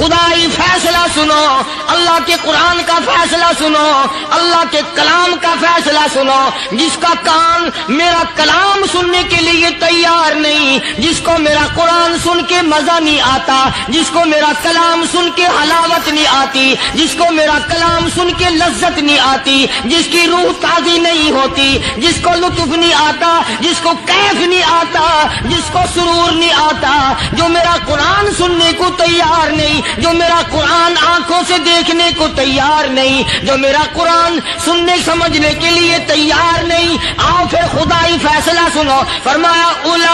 خدائی فیصلہ سنو، اللہ کے قرآن کا فیصلہ سنو، اللہ کے کلام کا فیصلہ سنو۔ جس کا کان میرا کلام سننے کے لیے تیار نہیں، جس کو میرا قرآن سن کے مزہ نہیں آتا، جس کو میرا کلام سن کے حلاوت نہیں آتی، جس کو میرا کلام سن کے لذت نہیں آتی، جس کی روح تازی نہیں ہوتی، جس کو لطف نہیں آتا، جس کو کیف نہیں آتا، جس کو سرور نہیں آتا، جو میرا قرآن سننے کو تیار نہیں، جو میرا قرآن آنکھوں سے دیکھنے کو تیار نہیں، جو میرا قرآن سننے سمجھنے کے لیے تیار نہیں، آؤ پھر خدائی فیصلہ سنو۔ فرمایا اولئک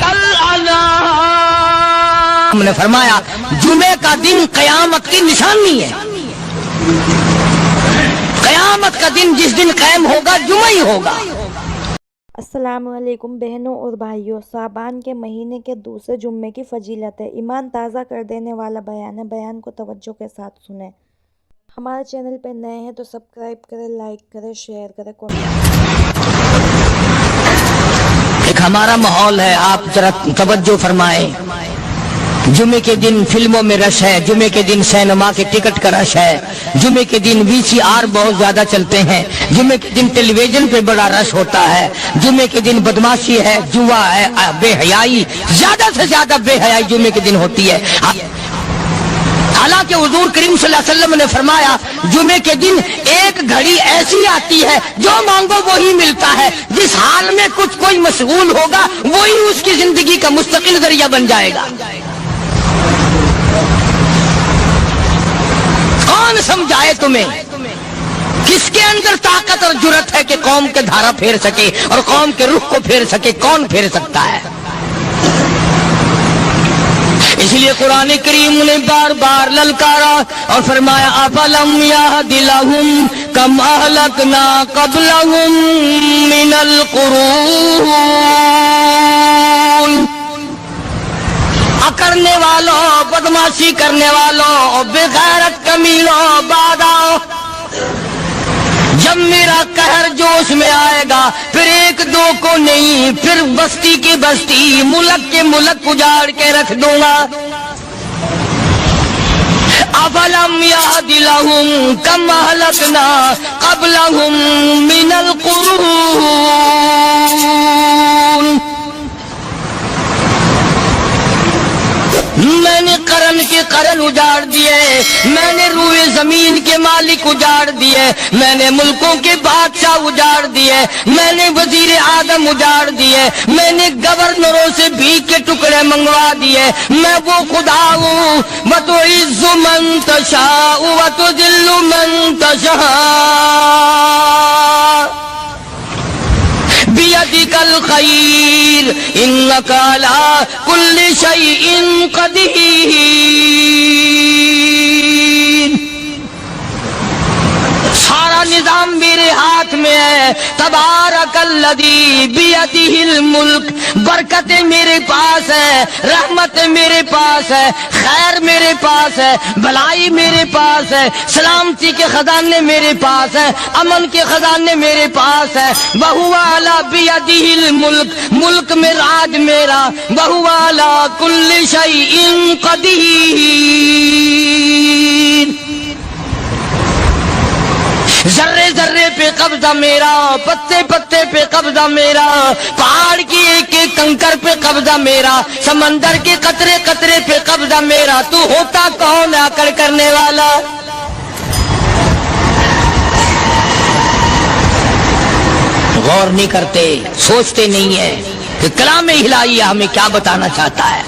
کالانعام، ہم نے فرمایا جمعے کا دن قیامت کی نشانی ہے۔ قیامت کا دن جس دن قائم ہوگا جمعہ ہی ہوگا۔ السلام علیکم بہنوں اور بھائیوں، شعبان کے مہینے کے دوسرے جمعے کی فضیلت ہے، ایمان تازہ کر دینے والا بیان ہے، بیان کو توجہ کے ساتھ سنیں۔ ہمارے چینل پہ نئے ہیں تو سبسکرائب کریں، لائک کریں، شیئر کریں، ایک ہمارا ماحول ہے، آپ ذرا توجہ فرمائیں۔ جمعے کے دن فلموں میں رش ہے، جمعے کے دن سینما کے ٹکٹ کا رش ہے، جمعے کے دن VCR بہت زیادہ چلتے ہیں، جمعے کے دن ٹیلی ویژن پہ بڑا رش ہوتا ہے، جمعے کے دن بدماشی ہے، جوا ہے، بے حیائی، زیادہ سے زیادہ بے حیائی جمعے کے دن ہوتی ہے۔ حالانکہ حضور کریم صلی اللہ علیہ وسلم نے فرمایا جمعے کے دن ایک گھڑی ایسی آتی ہے جو مانگو وہی ملتا ہے، جس حال میں کچھ کوئی مشغول ہوگا وہی اس کی زندگی کا مستقل ذریعہ بن جائے گا۔ کون سمجھائے تمہیں؟ کس کے اندر طاقت اور جرت ہے کہ قوم کے دھارا پھیر سکے اور قوم کے رخ کو پھیر سکے؟ کون پھیر سکتا ہے؟ اس لیے قرآن کریم نے بار بار للکارا اور فرمایا افلم یہد لہم کم اہلکنا قبلہم من القرون، کرنے والوں، بدماشی کرنے والوں، بے غیرت کمینوں، بعد آؤ، جب میرا قہر جوش میں آئے گا پھر ایک دو کو نہیں، پھر بستی کی بستی، ملک کے ملک اجاڑ کے رکھ دوں گا۔ افلم یہد لہم کم اہلکنا قبلہم من القرون، میں نے قرن کے قرن اجاڑ دیے، میں نے روئے زمین کے مالک اجاڑ دیے، میں نے ملکوں کے بادشاہ اجاڑ دیے، میں نے وزیر اعظم اجاڑ دیے، میں نے گورنروں سے بھیک کے ٹکڑے منگوا دیے۔ میں وہ خدا ہوں وَتُعِزُّ مَن تَشَاءُ وَتُذِلُّ مَن تَشَاءُ بِيَدِكَ الْخَيْرُ إِنَّكَ عَلَىٰ كُلِّ شَيْءٍ قَدِيرٌ۔ سارا نظام میرے ہاتھ میں ہے، تبارک الذی بیدہ الملک، برکتیں میرے پاس ہے، رحمت میرے پاس ہے، خیر میرے پاس ہے، بھلائی میرے پاس ہے، سلامتی کے خزانے میرے پاس ہے، امن کے خزانے میرے پاس ہے۔ وَهُوَ عَلَىٰ بِيَدِهِ الْمُلْكُ، ملک میں راج میرا، وَهُوَ عَلَىٰ كُلِّ شَيْءٍ قَدِيرٌ۔ ذرے ذرے پہ قبضہ میرا، پتے پتے پہ قبضہ میرا، پہاڑ کی ایک ایک کنکر پہ قبضہ میرا، سمندر کے قطرے قطرے پہ قبضہ میرا۔ تو ہوتا کون آ کر کرنے والا؟ غور نہیں کرتے، سوچتے نہیں ہیں کہ کلام الہی ہمیں کیا بتانا چاہتا ہے۔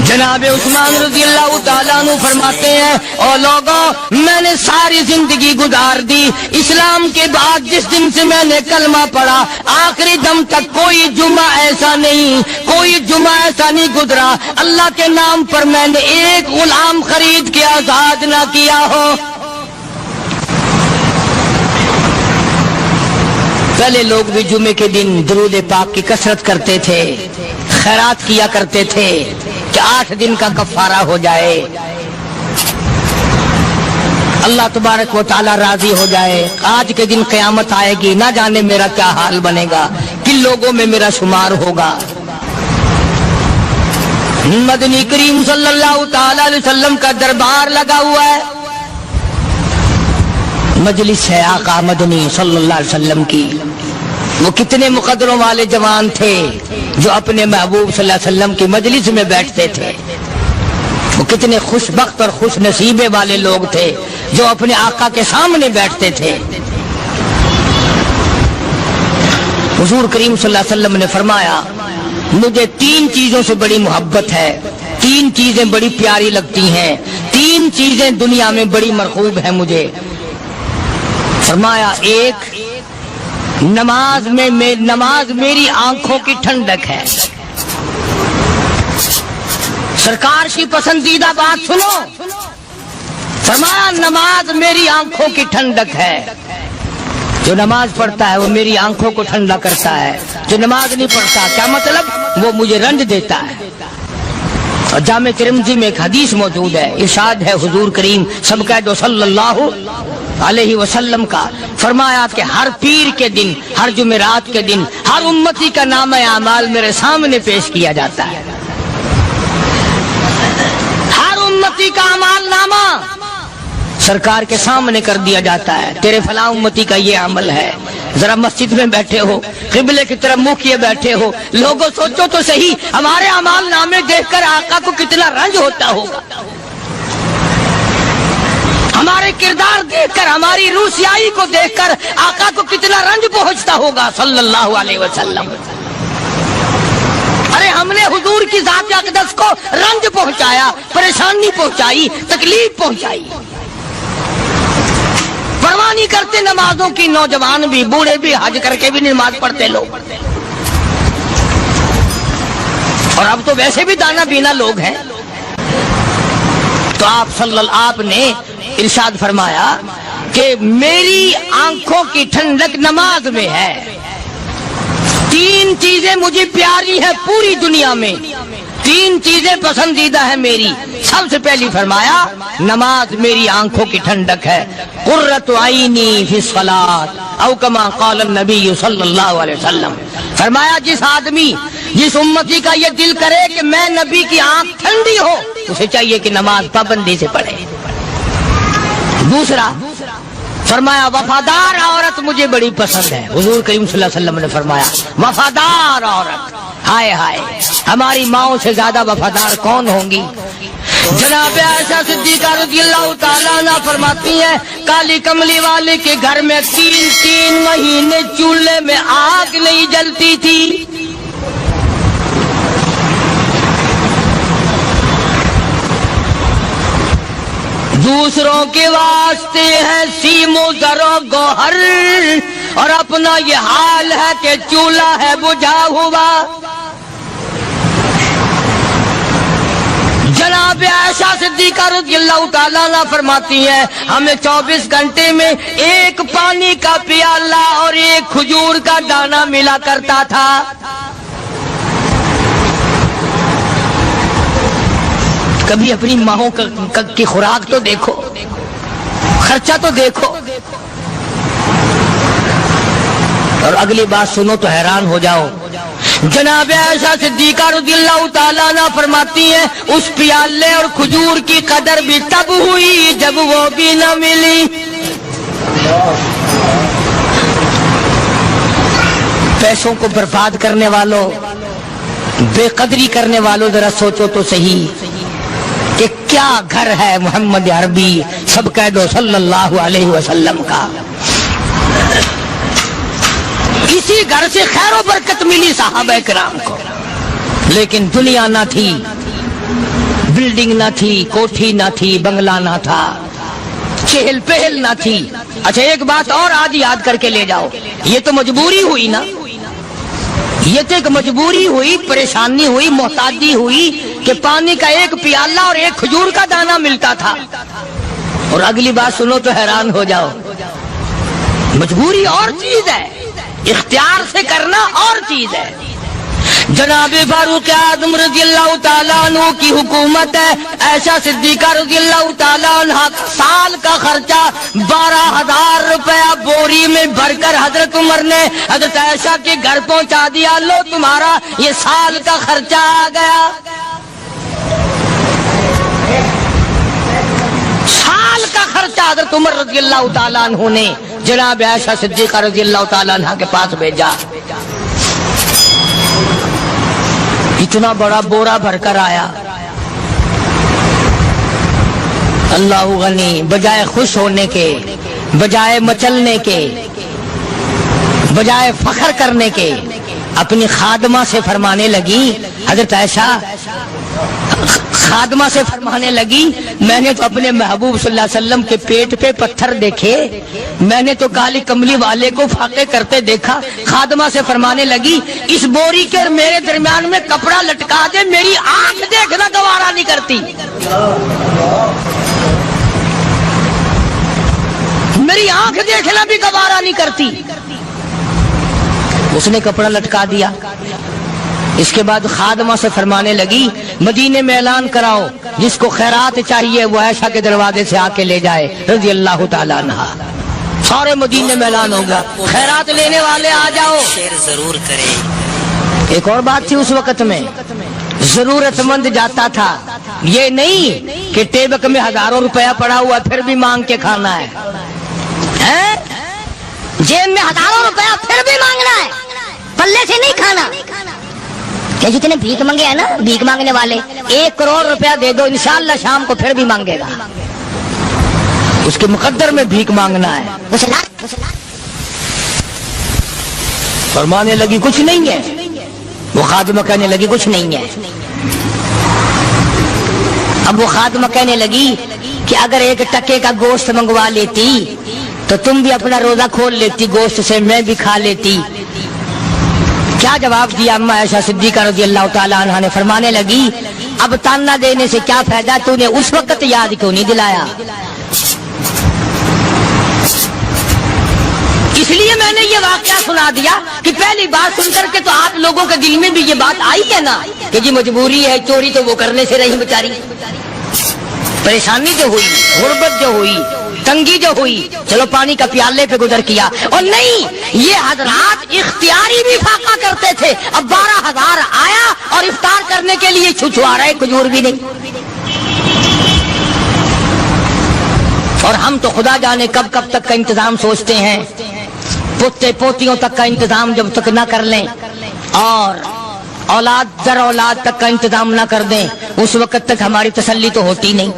جناب عثمان رضی اللہ تعالیٰ عنہ فرماتے ہیں اور لوگوں، میں نے ساری زندگی گزار دی اسلام کے بعد، جس دن سے میں نے کلمہ پڑھا آخری دم تک کوئی جمعہ ایسا نہیں، کوئی جمعہ ایسا نہیں گزرا اللہ کے نام پر میں نے ایک غلام خرید کے آزاد نہ کیا ہو۔ پہلے لوگ بھی جمعے کے دن درود پاک کی کثرت کرتے تھے، خیرات کیا کرتے تھے کہ 8 دن کا کفارہ ہو جائے، اللہ تبارک و تعالی راضی ہو جائے۔ آج کے دن قیامت آئے گی، نہ جانے میرا کیا حال بنے گا، کن لوگوں میں میرا شمار ہوگا۔ مدنی کریم صلی اللہ تعالی علیہ وسلم کا دربار لگا ہوا ہے، مجلس ہے آقا مدنی صلی اللہ علیہ وسلم کی۔ وہ کتنے مقدروں والے جوان تھے جو اپنے محبوب صلی اللہ علیہ وسلم کی مجلس میں بیٹھتے تھے، وہ کتنے خوش بخت اور خوش نصیبے والے لوگ تھے جو اپنے آقا کے سامنے بیٹھتے تھے۔ حضور کریم صلی اللہ علیہ وسلم نے فرمایا مجھے 3 چیزوں سے بڑی محبت ہے، 3 چیزیں بڑی پیاری لگتی ہیں، 3 چیزیں دنیا میں بڑی مرغوب ہیں مجھے۔ فرمایا ایک نماز میری آنکھوں کی ٹھنڈک ہے۔ سرکار کی پسندیدہ بات سنو، فرمایا نماز میری آنکھوں کی ٹھنڈک ہے، جو نماز پڑھتا ہے وہ میری آنکھوں کو ٹھنڈا کرتا ہے، جو نماز نہیں پڑھتا کیا مطلب وہ مجھے رنج دیتا ہے۔ اور جامع ترمذی میں ایک حدیث موجود ہے، ارشاد ہے حضور کریم سب کہہ دو صلی اللہ علیہ وسلم کا، فرمایا کہ ہر پیر کے دن، ہر جمعرات کے دن ہر امتی کا نامہ اعمال میرے سامنے پیش کیا جاتا ہے، ہر امتی کا اعمال نامہ سرکار کے سامنے کر دیا جاتا ہے، تیرے فلاں امتی کا یہ عمل ہے۔ ذرا مسجد میں بیٹھے ہو، قبلے کی طرف منہ کیے بیٹھے ہو، لوگوں سوچو تو صحیح ہمارے اعمال نامے دیکھ کر آقا کو کتنا رنج ہوتا ہوگا، ہمارے کردار دیکھ کر، ہماری روسیائی کو دیکھ کر آقا کو کتنا رنج پہنچتا ہوگا صلی اللہ علیہ وسلم۔ ارے ہم نے حضور کی ذات اقدس کو رنج پہنچایا، پریشانی پہنچائی، تکلیف پہنچائی، پرواہ نہیں کرتے نمازوں کی، نوجوان بھی بوڑھے بھی حج کر کے بھی نماز پڑھتے لوگ، اور اب تو ویسے بھی دانا بینا لوگ ہیں۔ تو آپ نے ارشاد فرمایا کہ میری آنکھوں کی ٹھنڈک نماز میں ہے، 3 چیزیں مجھے پیاری ہیں پوری دنیا میں، 3 چیزیں پسندیدہ ہیں میری۔ سب سے پہلی فرمایا نماز میری آنکھوں کی ٹھنڈک ہے، قرۃ عینی فی الصلاۃ او کما قال النبی صلی اللہ علیہ وسلم۔ فرمایا جس امتی کا یہ دل کرے کہ میں نبی کی آنکھ ٹھنڈی ہو، اسے چاہیے کہ نماز پابندی سے پڑھے۔ دوسرا فرمایا وفادار عورت مجھے بڑی پسند ہے، حضور کریم صلی اللہ علیہ وسلم نے فرمایا وفادار عورت، ہائے ہائے ہماری ماؤں سے زیادہ وفادار کون ہوں گی؟ جناب عائشہ صدیقہ رضی اللہ تعالیٰ عنہ فرماتی ہیں کالی کملی والے کے گھر میں 3 مہینے چولہے میں آگ نہیں جلتی تھی۔ دوسروں کے واسطے ہے سیم و زر و گوہر، اور اپنا یہ حال ہے کہ چولہا ہے بجھا ہوا۔ جناب عائشہ صدیقہ رضی اللہ تعالیٰ عنہ فرماتی ہیں ہمیں 24 گھنٹے میں 1 پانی کا پیالہ اور 1 کھجور کا دانہ ملا کرتا تھا۔ کبھی اپنی ماہوں کی خوراک تو دیکھو، خرچہ تو دیکھو، اور اگلی بات سنو تو حیران ہو جاؤ۔ جناب عائشہ صدیقہ رضی اللہ تعالیٰ عنہ فرماتی ہیں اس پیالے اور کھجور کی قدر بھی تب ہوئی جب وہ بھی نہ ملی۔ پیسوں کو برباد کرنے والوں، بے قدری کرنے والوں، ذرا سوچو تو صحیح کہ کیا گھر ہے محمد عربی سب کہہ دو صلی اللہ علیہ وسلم کا۔ اسی گھر سے خیر و برکت ملی صحابہ کرام کو، لیکن دنیا نہ تھی، بلڈنگ نہ تھی، کوٹھی نہ تھی، بنگلہ نہ تھا، چہل پہل نہ تھی۔ اچھا ایک بات اور آج یاد کر کے لے جاؤ، یہ تو مجبوری ہوئی نا، یہ تو ایک مجبوری ہوئی، پریشانی ہوئی، محتاجی ہوئی کہ پانی کا 1 پیالہ اور 1 کھجور کا دانہ ملتا تھا۔ اور اگلی بات سنو تو حیران ہو جاؤ، مجبوری اور چیز ہے، اختیار سے کرنا اور چیز ہے۔ جناب فاروق اعظم رضی اللہ تعالیٰ عنہ کی حکومت ہے، عائشہ صدیقہ رضی اللہ تعالیٰ عنہ سال کا خرچہ 12,000 روپیہ بوری میں بھر کر حضرت عمر نے حضرت عائشہ کے گھر پہنچا دیا، لو تمہارا یہ سال کا خرچہ آ گیا۔ حضرت عمر رضی اللہ تعالیٰ عنہ نے جناب عائشہ صدیقہ رضی اللہ تعالیٰ عنہ کے پاس بھیجا. اتنا بڑا بورا بھر کر آیا. اللہ غنی، بجائے خوش ہونے کے، بجائے مچلنے کے، بجائے فخر کرنے کے، اپنی خادمہ سے فرمانے لگی، حضرت عائشہ خادمہ سے فرمانے لگی، میں نے تو اپنے محبوب صلی اللہ علیہ وسلم کے پیٹ پہ پتھر دیکھے، میں نے تو کالی کملی والے کو فاقے کرتے دیکھا. خادمہ سے فرمانے لگی، اس بوری کے اور میرے درمیان میں کپڑا لٹکا دے، میری آنکھ دیکھنا گوارا نہیں کرتی، میری آنکھ دیکھنا بھی گوارا نہیں کرتی. اس نے کپڑا لٹکا دیا. اس کے بعد خادمہ سے فرمانے لگی، مدینے میں اعلان کراؤ، جس کو خیرات چاہیے وہ عائشہ کے دروازے سے آ کے لے جائے رضی اللہ تعالیٰ عنہ. سارے مدینے میں اعلان ہوگا، خیرات لینے والے آ جاؤ. شیئر ضرور کریں. ایک اور بات تھی اس وقت میں، ضرورت مند جاتا تھا، یہ نہیں کہ ٹیبک میں ہزاروں روپیہ پڑا ہوا پھر بھی مانگ کے کھانا ہے، جیب میں ہزاروں روپیہ پھر بھی مانگنا ہے، پلے سے نہیں کھانا. کہ جتنے بھیک مانگے ہیں نا، بھیک مانگنے والے، 1 کروڑ روپیہ دے دو انشاءاللہ شام کو پھر بھی مانگے گا. اس کے مقدر میں بھیک مانگنا ہے. فرمانے لگی کچھ نہیں ہے. وہ خادمہ کہنے لگی کچھ نہیں ہے. اب وہ خادمہ کہنے لگی کہ اگر 1 ٹکے کا گوشت منگوا لیتی تو تم بھی اپنا روزہ کھول لیتی، گوشت سے میں بھی کھا لیتی. کیا جواب دیا اما عائشہ صدیقہ رضی اللہ تعالیٰ عنہ نے؟ فرمانے لگی، اب تانا دینے سے کیا فائدہ، تو نے اس وقت یاد کیوں نہیں دلایا؟ اس لیے میں نے یہ واقعہ سنا دیا کہ پہلی بات سن کر کے تو آپ لوگوں کے دل میں بھی یہ بات آئی ہے نا کہ جی مجبوری ہے، چوری تو وہ کرنے سے رہی بیچاری، پریشانی جو ہوئی، غربت جو ہوئی، تنگی جو ہوئی، چلو پانی کا پیالے پہ گزر کیا. اور نہیں، یہ حضرات اختیاری بھی فاقہ کرتے تھے. اب 12,000 آیا اور افطار کرنے کے لیے چھچوا رہے، کھجور بھی نہیں. اور ہم تو خدا جانے کب کب تک کا انتظام سوچتے ہیں، پوتے پوتیوں تک کا انتظام جب تک نہ کر لیں اور اولاد در اولاد تک کا انتظام نہ کر دیں، اس وقت تک ہماری تسلی تو ہوتی نہیں.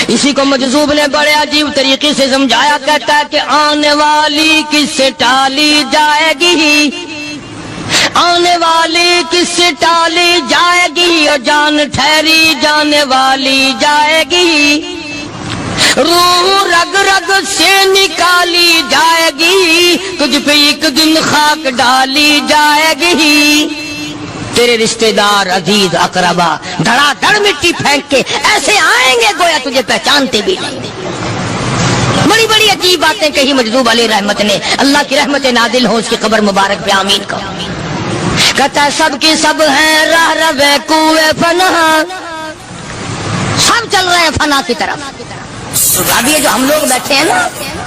اسی کو مجذوب نے بڑے عجیب طریقے سے سمجھایا، کہتا ہے کہ آنے والی کس سے ٹالی جائے گی، آنے والی کس سے ٹالی جائے گی، اور جان ٹھہری جانے والی جائے گی، روح رگ رگ سے نکالی جائے گی، تجھ پہ ایک دن خاک ڈالی جائے گی. تیرے رشتہ دار عزیز اقربا دھڑا دھڑ مٹی پھینک کے ایسے آئیں گے گویا تجھے پہچانتے بھی نہیں. بڑی بڑی عجیب باتیں کہی مجذوب علیہ رحمت نے. اللہ کی رحمت نازل ہو اس کی قبر مبارک پہ آمین کہو. کہتا ہے سب کی سب ہیں راہ روے کوئے فنا، سب چل رہے ہیں فنا کی طرف. اب یہ جو ہم لوگ بیٹھے ہیں نا،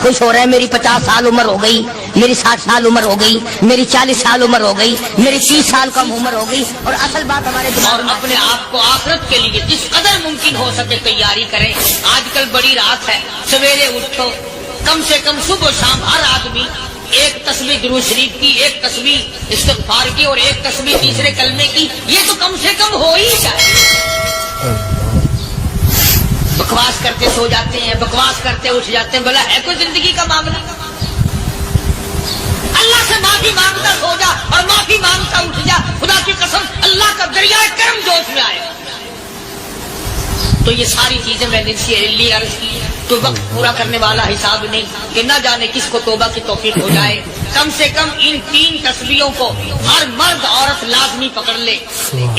خوش ہو رہے ہیں، میری 50 سال عمر ہو گئی، میری 60 سال عمر ہو گئی، میری 40 سال عمر ہو گئی، میری 30 سال کم عمر ہو گئی. اور اصل بات ہمارے دماغ میں اپنے آپ کو آخرت کے لیے جس قدر ممکن ہو سکے تیاری کریں. آج کل بڑی رات ہے، سویرے اٹھو، کم سے کم صبح و شام ہر آدمی 1 تسبیح درود شریف کی، 1 تسبیح استغفار کی، اور 1 تسبیح تیسرے کلمے کی. یہ تو کم سے کم ہو ہی جائے. بکواس کرتے سو جاتے ہیں، بکواس کرتے اٹھ جاتے ہیں. بلا ہے کوئی زندگی کا معاملہ؟ اللہ سے معافی مانگتا سو جا اور معافی مانگتا اٹھ جا. خدا کی قسم اللہ کا دریائے کرم جوش میں آئے. تو یہ ساری چیزیں میں نے لیے عرض کی تو وقت پورا کرنے والا حساب نہیں کہ نہ جانے کس کو توبہ کی توفیق ہو جائے. کم سے کم ان 3 تسبیحوں کو ہر مرد عورت لازمی پکڑ لے.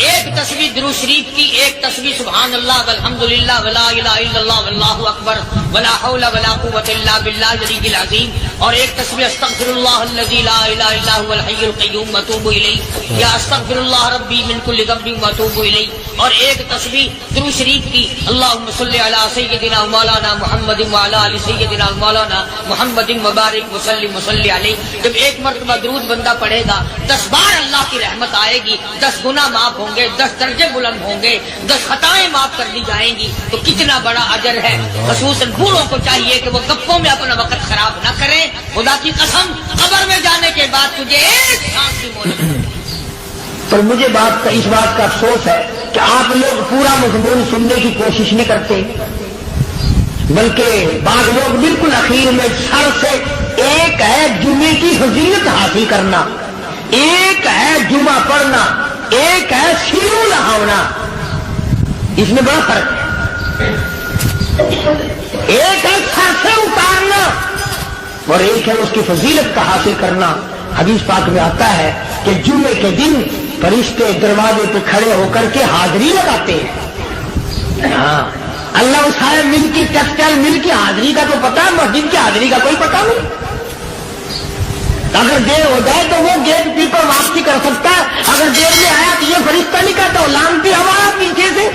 1 تسبیح درود شریف کی، 1 تسبیح سبحان اللہ والحمدللہ ولا الہ الا اللہ واللہ اکبر ولا حول ولا قوۃ الا باللہ العلی العظیم، اور 1 تسبیح استغفر اللہ الذی لا الہ الا هو الحی القیوم واتوب الیہ، یا استغفر اللہ ربی من کل ذنب واتوب الیہ، اور 1 تسبیح درود شریف کی اللہم صلی علی سیدنا مولانا محمد وعلی آل سیدنا مولانا محمد وبارک وسلم وصلی علیہ. جب ایک مرتبہ درود بندہ پڑھے گا 10 بار اللہ کی رحمت آئے گی، 10 گناہ معاف ہوں گے، 10 درجے بلند ہوں گے، 10 خطائیں معاف کر دی جائیں گی، تو کتنا بڑا اجر ہے۔ خصوصاً بوڑھوں کو چاہیے کہ وہ گپوں میں اپنا وقت خراب نہ کریں۔ خدا کی قسم قبر میں جانے کے بعد تجھے ایک سانس کی مہلت۔ پر مجھے اس بات کا افسوس ہے کہ آپ لوگ پورا مضمون سننے کی کوشش نہیں کرتے، بلکہ بعض لوگ بالکل اخیر میں سر سے، ایک ہے جمعے کی فضیلت حاصل کرنا، ایک ہے جمعہ پڑھنا، ایک ہے سیرو نہاونا، اس میں بڑا فرق ہے۔ ایک ہے سر سے اتارنا اور ایک ہے اس کی فضیلت کا حاصل کرنا۔ حدیث پاک میں آتا ہے کہ جمعے کے دن فرشتے دروازے پہ کھڑے ہو کر کے حاضری لگاتے ہیں۔ ہاں، اللہ اسے مل کی ٹیکسٹائل مل کی حاضری کا تو پتا ہے، مسجد کی حاضری کا کوئی پتا نہیں۔ اگر دیر ہو جائے تو وہ گیٹ کیپر واپسی کر سکتا ہے، اگر دیر میں آیا تو یہ فرشتہ نہیں کہتا، وہ لانتی ہوا پیچھے سے۔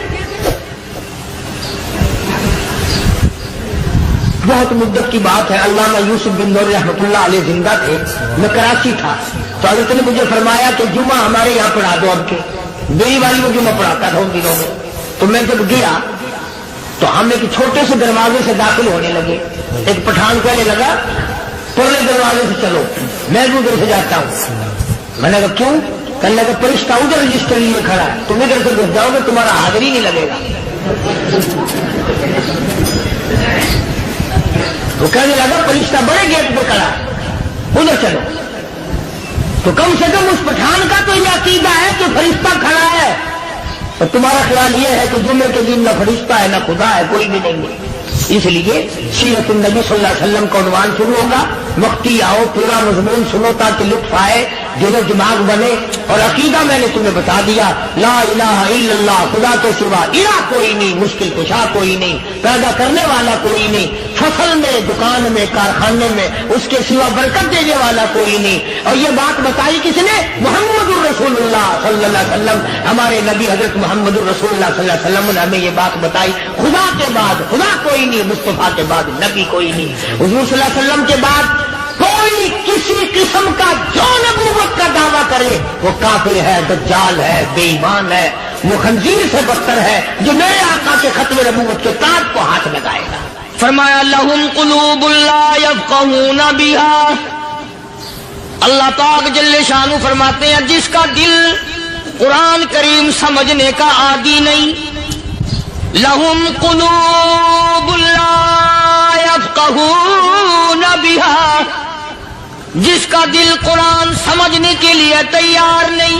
بہت مدت کی بات ہے، علامہ یوسف بن نور رحمۃ اللہ علیہ زندہ تھے، میں کراچی تھا، تو حضرت نے مجھے فرمایا کہ جمعہ ہمارے یہاں پڑھا دو اب کے۔ میری والی وہ جمعہ پڑھاتا تھا ان دنوں میں، تو میں جب گیا تو ہم ایک چھوٹے سے دروازے سے داخل ہونے لگے۔ ایک پٹھان کہنے لگا پرلے دروازے سے چلو، میں بھی ادھر سے جاتا ہوں۔ میں نے کہا کیوں؟ کہنے لگا فرشتہ ادھر رجسٹر لیے کھڑا ہے، تم ادھر سے گھس جاؤ گے تمہارا حاضری نہیں لگے گا۔ وہ کہنے لگا فرشتہ بڑے گیٹ پہ کھڑا ہے، ادھر چلو۔ تو کم سے کم اس پٹھان کا تو یہ عقیدہ ہے کہ فرشتہ کھڑا ہے، اور تمہارا خیال یہ ہے کہ جمعے کے دن نہ فرشتہ ہے نہ خدا ہے، کوئی بھی نہیں ہے۔ اس لیے سیرت النبی صلی اللہ علیہ وسلم کا عنوان شروع ہوگا، وقتی آؤ پورا مضمون سنو تاکہ لطف آئے، دل و دماغ بنے۔ اور عقیدہ میں نے تمہیں بتا دیا، لا الہ الا اللہ، خدا کے سوا الہ کوئی نہیں، مشکل کشا کوئی نہیں، پیدا کرنے والا کوئی نہیں، فصل میں، دکان میں، کارخانے میں اس کے سوا برکت دینے والا کوئی نہیں۔ اور یہ بات بتائی کس نے؟ محمد الرسول اللہ صلی اللہ علیہ وسلم، ہمارے نبی حضرت محمد الرسول اللہ صلی اللہ علیہ وسلم نے ہمیں یہ بات بتائی، خدا کے بعد خدا کوئی نہیں، مصطفیٰ کے بعد نبی کوئی نہیں، حضور صلی اللہ علیہ وسلم کے بعد کوئی کسی قسم کا جو نبوت کا دعویٰ کرے وہ کافر ہے، دجال ہے، بے ایمان ہے، وہ خنزیر سے بدتر ہے جو میرے آقا کے ختم نبوت کے تاج کو ہاتھ لگائے گا۔ فرمایا لہم قلوب لا یفقہون بہا، اللہ پاک جل شانہ فرماتے ہیں جس کا دل قرآن کریم سمجھنے کا عادی نہیں، لہم قلوب لا یفقہون بہا، جس کا دل قرآن سمجھنے کے لیے تیار نہیں،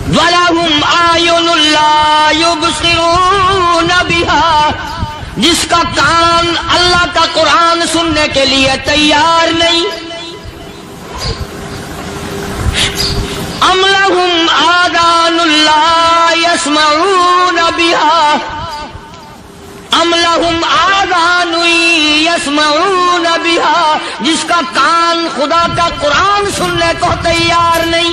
وَلَهُمْ أَعْيُنٌ لَا يُبْصِرُونَ بِهَا، جس کا کان اللہ کا قرآن سننے کے لیے تیار نہیں، أَمْ لَهُمْ آذَانٌ لَا يَسْمَعُونَ بِهَا، أَمْ لَهُمْ آذَانٌ يَسْمَعُونَ بِهَا، جس کا کان خدا کا قرآن سننے کو تیار نہیں۔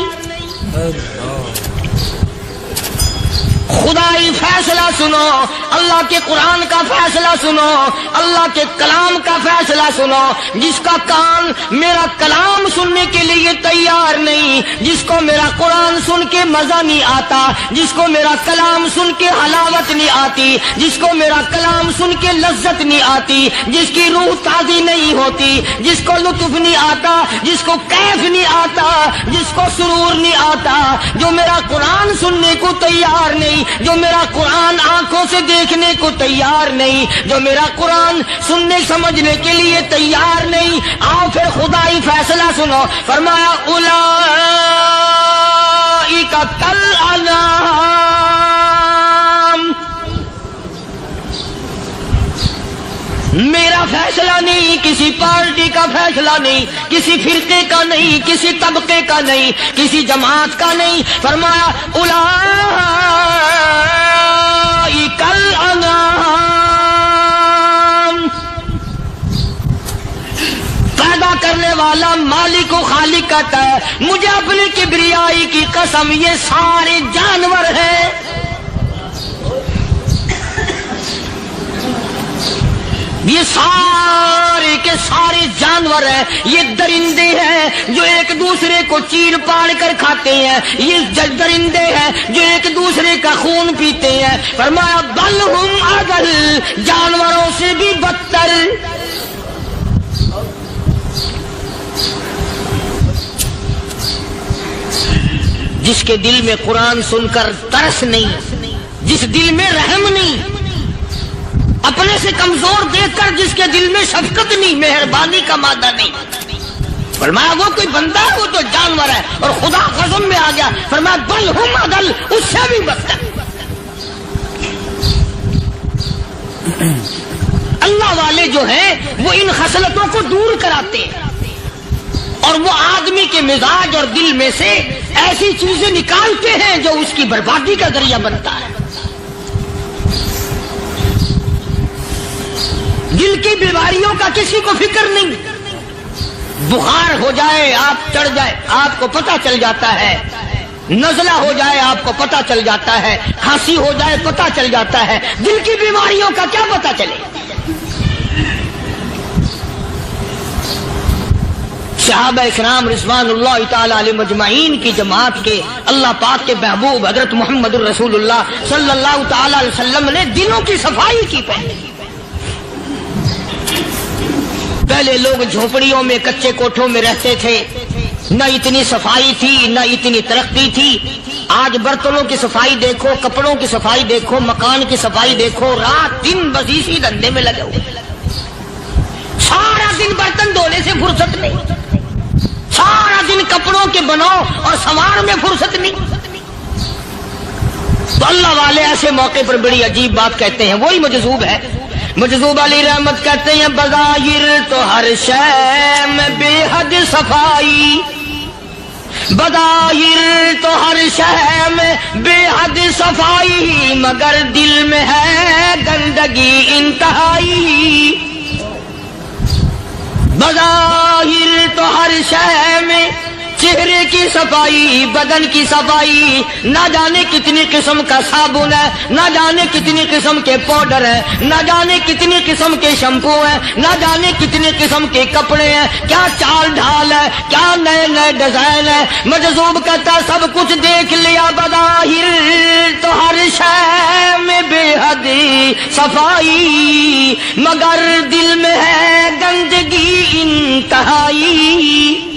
خدائی فیصلہ سنو، اللہ کے قرآن کا فیصلہ سنو، اللہ کے کلام کا فیصلہ سنو۔ جس کا کان میرا کلام سننے کے لیے تیار نہیں، جس کو میرا قرآن سن کے مزہ نہیں آتا، جس کو میرا کلام سن کے حلاوت نہیں آتی، جس کو میرا کلام سن کے لذت نہیں آتی، جس کی روح تازی نہیں ہوتی، جس کو لطف نہیں آتا، جس کو کیف نہیں آتا، جس کو سرور نہیں آتا، جو میرا قرآن سننے کو تیار نہیں، جو میرا قرآن آنکھوں سے دیکھنے کو تیار نہیں، جو میرا قرآن سننے سمجھنے کے لیے تیار نہیں، آؤ پھر خدائی فیصلہ سنو۔ فرمایا اولئک کالانعام، میرا فیصلہ نہیں، کسی پارٹی کا فیصلہ نہیں، کسی فرقے کا نہیں، کسی طبقے کا نہیں، کسی جماعت کا نہیں۔ فرمایا اولئک الانعام، پیدا کرنے والا مالک و خالق کہتا ہے مجھے اپنی کبریائی کی قسم یہ سارے جانور ہیں، یہ سارے کے سارے جانور ہیں، یہ درندے ہیں جو ایک دوسرے کو چیر پاڑ کر کھاتے ہیں، یہ درندے ہیں جو ایک دوسرے کا خون پیتے ہیں۔ فرمایا بل ہم اضل، جانوروں سے بھی بدتر۔ جس کے دل میں قرآن سن کر ترس نہیں، جس دل میں رحم نہیں، اپنے سے کمزور دیکھ کر جس کے دل میں شفقت نہیں، مہربانی کا مادہ نہیں، فرمایا وہ کوئی بندہ ہے، وہ تو جانور ہے۔ اور خدا قسم میں آ گیا، فرمایا بل ہم اضل، اس سے بھی بدتر۔ اللہ والے جو ہیں وہ ان خصلتوں کو دور کراتے ہیں، اور وہ آدمی کے مزاج اور دل میں سے ایسی چیزیں نکالتے ہیں جو اس کی بربادی کا ذریعہ بنتا ہے۔ دل کی بیماریوں کا کسی کو فکر نہیں، بخار ہو جائے آپ چڑھ جائے آپ کو پتہ چل جاتا ہے، نزلہ ہو جائے آپ کو پتہ چل جاتا ہے، کھانسی ہو جائے پتہ چل جاتا ہے، دل کی بیماریوں کا کیا پتہ چلے؟ صحابہ اکرام رضوان اللہ تعالی علیہم اجمعین کی جماعت کے اللہ پاک کے محبوب حضرت محمد الرسول اللہ صلی اللہ تعالی علیہ وسلم نے دلوں کی صفائی کی پہلے لوگ جھونپڑیوں میں کچے کوٹھوں میں رہتے تھے، نہ اتنی صفائی تھی نہ اتنی ترقی تھی۔ آج برتنوں کی صفائی دیکھو، کپڑوں کی صفائی دیکھو، مکان کی صفائی دیکھو، رات دن بس اسی دھندے میں لگے ہوئے، سارا دن برتن دھونے سے فرصت نہیں، سارا دن کپڑوں کے بناؤ اور سنوار میں فرصت نہیں۔ تو اللہ والے ایسے موقع پر بڑی عجیب بات کہتے ہیں، وہی مجذوب ہے، مجذوب علی رحمت کہتے ہیں بظاہر تو ہر شے میں بے حد صفائی، بظاہر تو ہر شے میں بے حد صفائی، مگر دل میں ہے گندگی انتہائی۔ بظاہر تو ہر شے میں چہرے کی صفائی، بدن کی صفائی، نہ جانے کتنی قسم کا صابن ہے، نہ جانے کتنی قسم کے پاؤڈر ہے، نہ جانے کتنی قسم کے شیمپو ہیں، نہ جانے کتنی قسم کے کپڑے ہیں، کیا چال ڈھال ہے، کیا نئے نئے ڈیزائن ہے۔ مجذوب کہتا سب کچھ دیکھ لیا، بظاہر تو ہر شے میں بے حد صفائی، مگر دل میں ہے گندگی انتہائی۔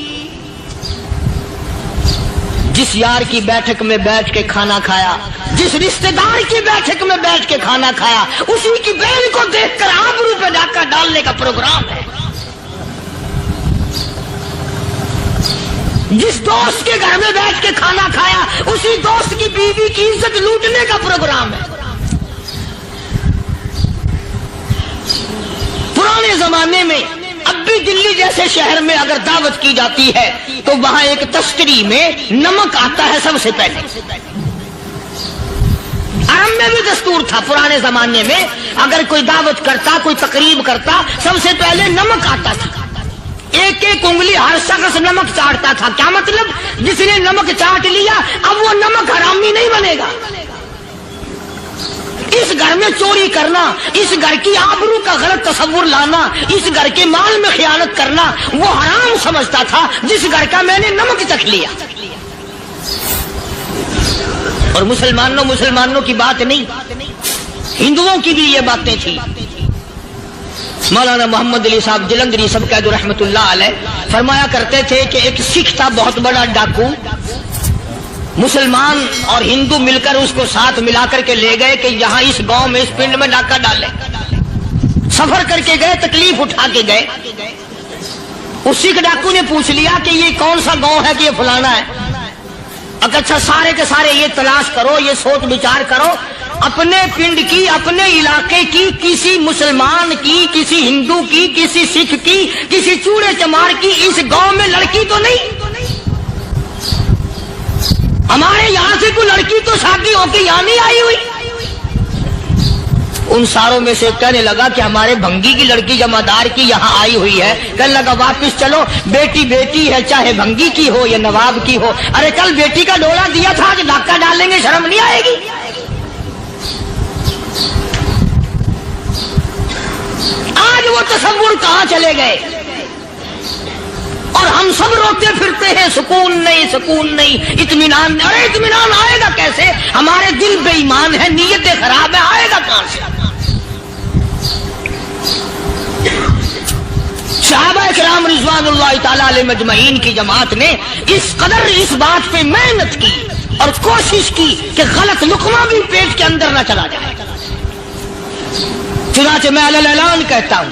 جس یار کی بیٹھک میں بیٹھ کے کھانا کھایا، جس رشتہ دار کی بیٹھک میں بیٹھ کے کھانا کھایا، اسی کی بہن کو دیکھ کر آبرو پہ ڈاکہ ڈالنے کا پروگرام ہے۔ جس دوست کے گھر میں بیٹھ کے کھانا کھایا، اسی دوست کی بیوی کی عزت لوٹنے کا پروگرام ہے۔ پرانے زمانے میں اب بھی دلی جیسے شہر میں اگر دعوت کی جاتی ہے تو وہاں ایک تشتری میں نمک آتا ہے سب سے پہلے۔ عرب میں بھی دستور تھا پرانے زمانے میں، اگر کوئی دعوت کرتا، کوئی تقریب کرتا، سب سے پہلے نمک آتا تھا۔ ایک ایک انگلی ہر شخص نمک چاٹتا تھا۔ کیا مطلب؟ جس نے نمک چاٹ لیا اب وہ نمک حرامی نہیں بنے گا۔ اس گھر میں چوری کرنا، اس گھر کی آبرو کا غلط تصور لانا، اس گھر کے مال میں خیانت کرنا وہ حرام سمجھتا تھا جس گھر کا میں نے نمک چکھ لیا۔ اور مسلمانوں کی بات نہیں، ہندوؤں کی بھی یہ باتیں تھی۔ مولانا محمد علی صاحب جلندری سب قید رحمت اللہ علیہ فرمایا کرتے تھے کہ ایک سکھ تھا بہت بڑا ڈاکو، مسلمان اور ہندو مل کر اس کو ساتھ ملا کر کے لے گئے کہ یہاں اس گاؤں میں اس پنڈ میں ڈاکہ ڈالے۔ سفر کر کے گئے، تکلیف اٹھا کے گئے۔ اس سکھ ڈاکو نے پوچھ لیا کہ یہ کون سا گاؤں ہے کہ یہ فلانا ہے۔ اچھا سارے کے سارے یہ تلاش کرو، یہ سوچ بچار کرو، اپنے پنڈ کی، اپنے علاقے کی، کسی مسلمان کی، کسی ہندو کی، کسی سکھ کی، کسی چوڑے چمار کی اس گاؤں میں لڑکی تو نہیں؟ ہمارے یہاں سے کوئی لڑکی تو شادی ہو کے یہاں نہیں آئی ہوئی۔ ان ساروں میں سے کہنے لگا کہ ہمارے بھنگی کی لڑکی جمعدار کی یہاں آئی ہوئی ہے۔ کہنے لگا واپس چلو، بیٹی بیٹی ہے، چاہے بھنگی کی ہو یا نواب کی ہو۔ ارے کل بیٹی کا ڈولا دیا تھا، آج ڈاکہ ڈالیں گے، شرم نہیں آئے گی؟ آج وہ تصور کہاں چلے گئے؟ اور ہم سب روتے پھرتے ہیں سکون نہیں، سکون نہیں، اطمینان نہیں۔ ارے اطمینان آئے گا کیسے؟ ہمارے دل بے ایمان ہے، نیتیں خراب ہے، آئے گا کہاں سے؟ صحابہ کرام رضوان اللہ تعالی علیہ مجمعین کی جماعت نے اس قدر اس بات پہ محنت کی اور کوشش کی کہ غلط لقمہ بھی پیٹ کے اندر نہ چلا جائے۔ چنانچہ میں علی الاعلان کہتا ہوں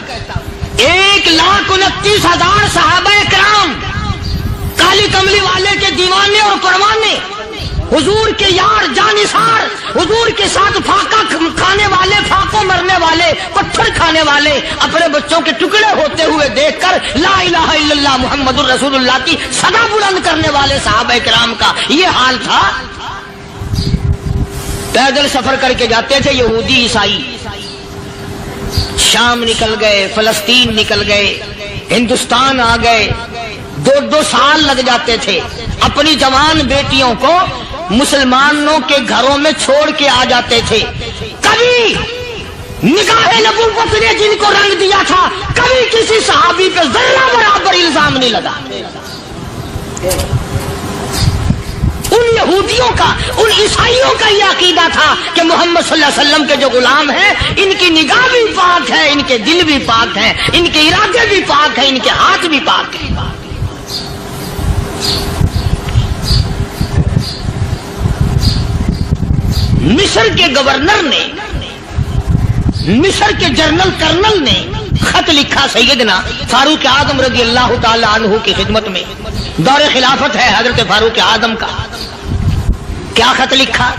1,29,000 صحابہ کرام کالی کملی والے کے دیوانے اور پروانے، حضور کے یار جانثار، حضور کے ساتھ فاقہ کھانے والے، فاقوں مرنے والے، پتھر کھانے والے، اپنے بچوں کے ٹکڑے ہوتے ہوئے دیکھ کر لا الہ الا اللہ محمد الرسول اللہ کی صدا بلند کرنے والے صحابہ کرام کا یہ حال تھا۔ پیدل سفر کر کے جاتے تھے یہودی عیسائی، شام نکل گئے، فلسطین نکل گئے، ہندوستان آ گئے، 2 سال لگ جاتے تھے، اپنی جوان بیٹیوں کو مسلمانوں کے گھروں میں چھوڑ کے آ جاتے تھے۔ کبھی نگاہ نبوت نے جن کو رنگ دیا تھا، کبھی کسی صحابی پہ ذرہ برابر الزام نہیں لگا۔ ان یہودیوں کا، ان عیسائیوں کا یہ عقیدہ تھا کہ محمد صلی اللہ علیہ وسلم کے جو غلام ہیں ان کی نگاہ بھی پاک ہے، ان کے دل بھی پاک ہیں، ان کے ارادے بھی پاک ہیں، ان کے ہاتھ بھی پاک ہیں۔ مصر کے گورنر نے، مصر کے جنرل کرنل نے خط لکھا سیدنا فاروق اعظم رضی اللہ تعالی عنہ کی خدمت میں، دور خلافت ہے حضرت فاروق اعظم کا۔ کیا خط لکھا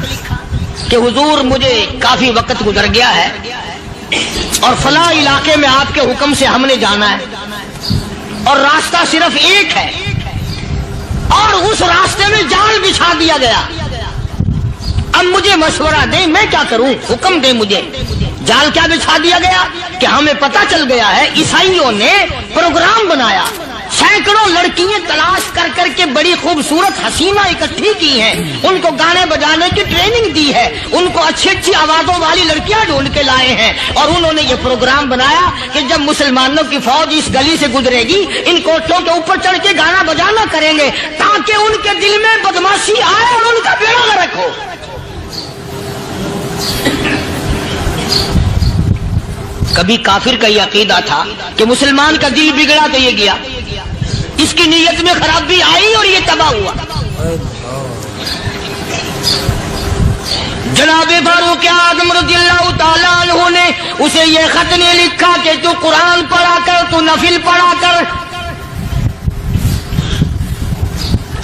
کہ حضور مجھے کافی وقت گزر گیا ہے اور فلاں علاقے میں آپ کے حکم سے ہم نے جانا ہے اور راستہ صرف ایک ہے اور اس راستے میں جال بچھا دیا گیا۔ اب مجھے مشورہ دیں میں کیا کروں، حکم دیں مجھے۔ جال کیا بچھا دیا گیا کہ ہمیں پتہ چل گیا ہے عیسائیوں نے پروگرام بنایا، سینکڑوں لڑکیاں تلاش کر کر کے بڑی خوبصورت حسینہ اکٹھی کی ہیں، ان کو گانے بجانے کی ٹریننگ دی ہے، ان کو اچھی اچھی آوازوں والی لڑکیاں ڈھونڈ کے لائے ہیں، اور انہوں نے یہ پروگرام بنایا کہ جب مسلمانوں کی فوج اس گلی سے گزرے گی ان کوٹھوں کے اوپر چڑھ کے گانا بجانا کریں گے تاکہ ان کے دل میں بدماشی آئے اور ان کا بیڑا غرق ہو۔ کبھی کافر کا یہ عقیدہ تھا کہ مسلمان کا دل بگڑا تو یہ گیا، اس کی نیت میں خرابی آئی اور یہ تباہ ہوا۔ جناب فاروق اعظم رضی اللہ تعالیٰ عنہ نے اسے یہ خط نے لکھا کہ تو قرآن پڑھا کر، تو نفل پڑھا کر۔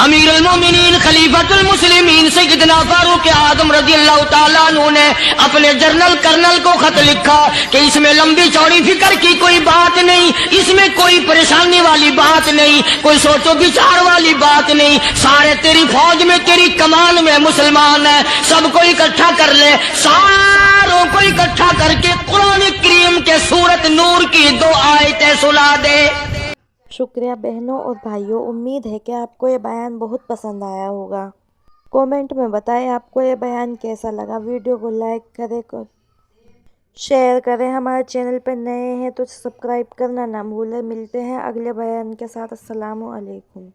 امیر المومنین خلیفۃ المسلمین سیدنا فاروق اعظم رضی اللہ تعالیٰ عنہ نے اپنے جنرل کرنل کو خط لکھا کہ اس میں لمبی چوڑی فکر کی کوئی بات نہیں، اس میں کوئی پریشانی والی بات نہیں، کوئی سوچ و بچار والی بات نہیں، سارے تیری فوج میں، تیری کمان میں مسلمان ہیں، سب کو اکٹھا کر لے، ساروں کو اکٹھا کر کے قرآن کریم کے سورت نور کی 2 آیتیں سنا دے۔ شکریہ بہنوں اور بھائیوں، امید ہے کہ آپ کو یہ بیان بہت پسند آیا ہوگا۔ کومنٹ میں بتائیں آپ کو یہ بیان کیسا لگا۔ ویڈیو کو لائک کریں، شیئر کریں، ہمارے چینل پہ نئے ہیں تو سبسکرائب کرنا نہ بھولیں۔ ملتے ہیں اگلے بیان کے ساتھ۔ السلام علیکم۔